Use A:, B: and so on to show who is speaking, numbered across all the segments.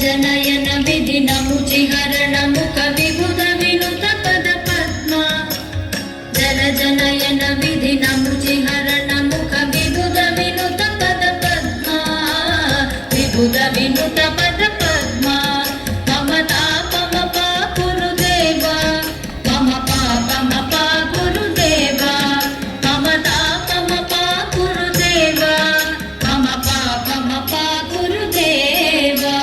A: जनयन विधि नमुचिहरण मुख विबुध विनुत पद पद्मा जल जनयन विधि नमुचिहरण मुख विबुध विनुत पद पद्मा विबुध विनुत पद पद्मा ममता ममपा गुरुदेवा ममपा ममपा गुरुदेवा ममता ममपा गुरुदेवा ममपा ममपा गुरुदेवा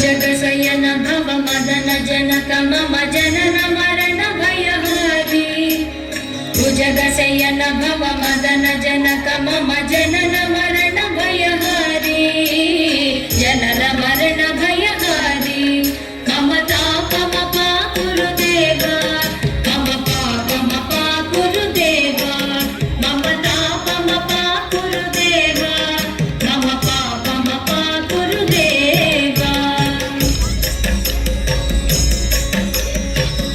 A: जगशयन भव मदन जनक मम जनन मरण भयहारी भुजगशयन भव मदन जनक मम जनन मरण भयहारी जनन मरण भयहारी ममता ममपा गुरुदेवा ममपा ममपा गुरुदेवा ममता ममपा गुरुदेवा ममपा ममपा गुरुदेवा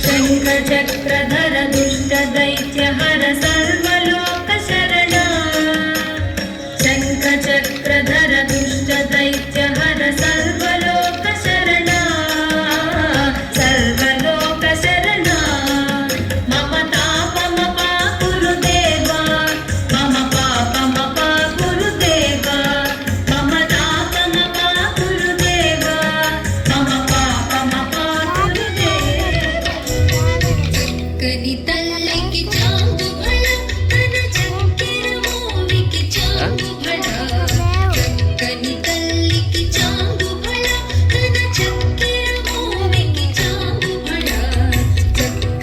A: शंख चक्रधर दुष्ट दैत्य हर सर्वलोक शरणा शंख चक्रधर दुष्ट दैत्य हर सर्वलोक शरणा सर्वलोक शरणा ममता ममपा गुरुदेवा ममपा ममपा गुरुदेवा ममता ममपा गुरुदेवा ममपा ममपा गुरुदेवा कनी तल्लकी चांद भड़ा तन चक्कर मोविकी चांद भड़ा कनी तल्लकी चांद भड़ा तन चक्कर मोविकी चांद भड़ा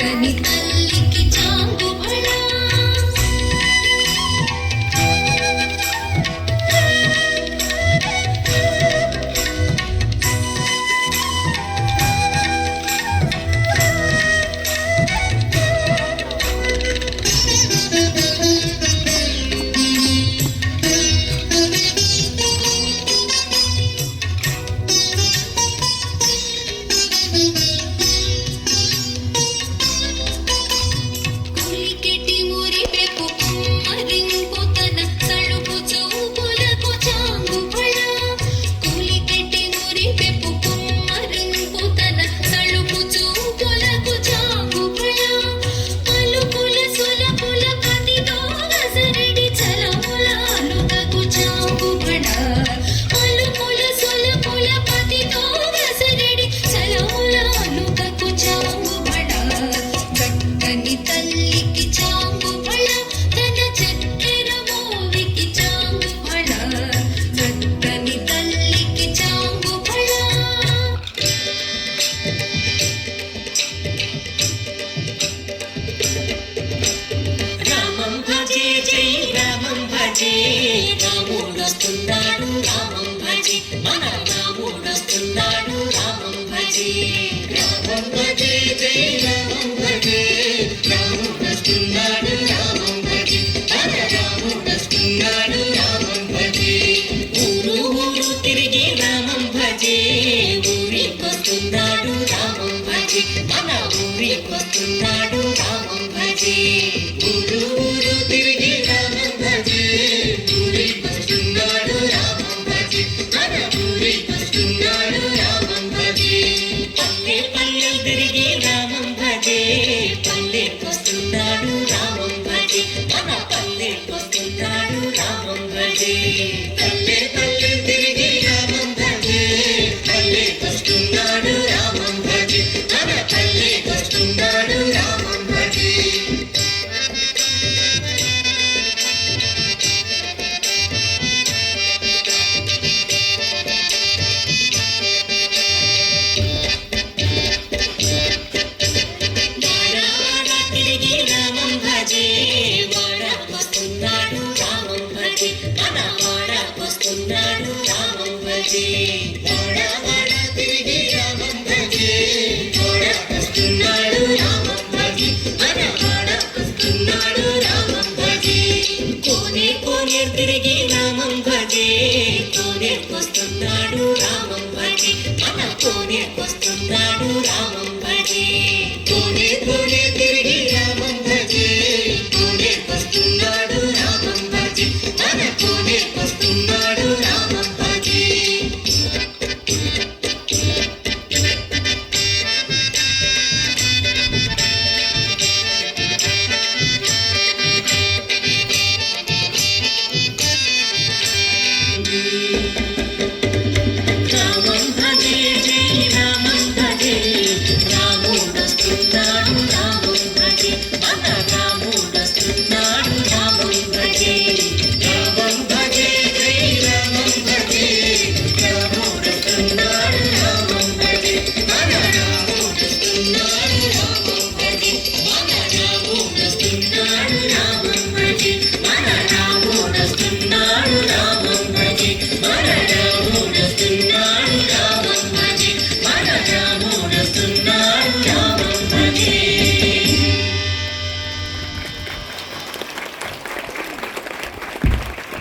A: कनी तल्लकी चांद भड़ा కులికెటి మురిపెపు కుమ్మరింపు తన తలుపు చూపులకు చాంగు భళ కులికెటి మురిపెపు కుమ్మరింపు తన తలుపు చూపులకు చాంగు భళ పలుకుల సులకుల కతితో గసరడి చలములాలుకకు చాంగు భళ పలుకుల సులకుల కతితో గసరడి చలములాలుకకు చాంగు భళ చక్కని తల్లికి చాంగు భళ తన చక్కెర మోవికి చాంగు భళ చక్కని తల్లికి చాంగు భళ
B: రామం భజే జై రామం భజే రాముడొస్తున్నాడు రామం భజే మన రాముడొస్తున్నాడు రామం భజే రామం భజే జై రామం భజే రాముడొస్తున్నాడు రామం భజే మన రాముడొస్తున్నాడు రామం భజే ఊరు ఊరు తిరిగి రామం భజే ఊరికొస్తున్నాడు రామం భజే మన ఊరికొస్తున్నాడు రామం భజే ఊరు ఊరు తిరిగి రామం భజే ఊరికొస్తున్నాడు రామం భజే మన ఊరికొస్తున్నాడు రామం భజే పల్లె పల్లె తిరిగి రామం భజే పల్లెకొస్తున్నాడు రామం భజే మన పల్లెకొస్తున్నాడు రామం భజే పల్లె పల్లె తిరిగి రామం భజే పల్లెకొస్తున్నాడు రామం భజే మన పల్లెకొస్తున్నాడు రామం భజే వాడ వాడ తిరిగి రామం భజే వాడకొస్తున్నాడు రామం భజే మన వాడకొస్తున్నాడు రామం భజే వాడ వాడ తిరిగి రామం భజే వాడకొస్తున్నాడు రామం భజే మన వాడకొస్తున్నాడు రామం భజే కోనే కోనే తిరిగి